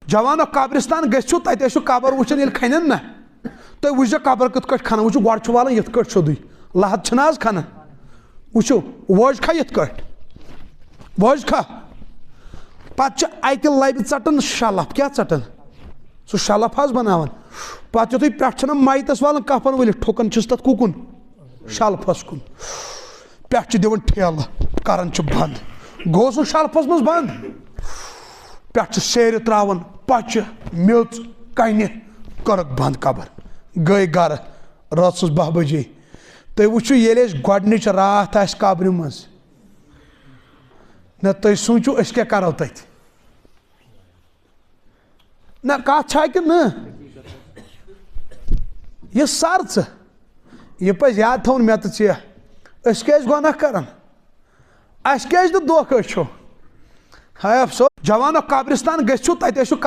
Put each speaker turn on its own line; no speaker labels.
जवानो कब्रिस्तान गो तु कबर वुचन ये खन ना तुम वुचो कबर कत खन वो गो वालान ये सोदी लहद खन वो वोज खा ये वोज खा पे अत लबि चटन शलफ क्या चटन सह शलफ बनान पे यु पे माइतस वाल कफन वल ठुकन तथ कुकुन शलफस कुन पे दिवन ठेल करान बंद गो सह शलफस मज बंद पे सेर त्रावन पच मेच कन कर बंद कबर गई गर रात 12 बजे तुम वो ये गोच रात आ कब्र मज न तुम सोचो क्या करो तथ ना कत कि न यह सर यह पज याद थवन मे तो क्या गुनाह करान क्या धोखा हाय अफसोस जवानो कब्रिस्तान गो तु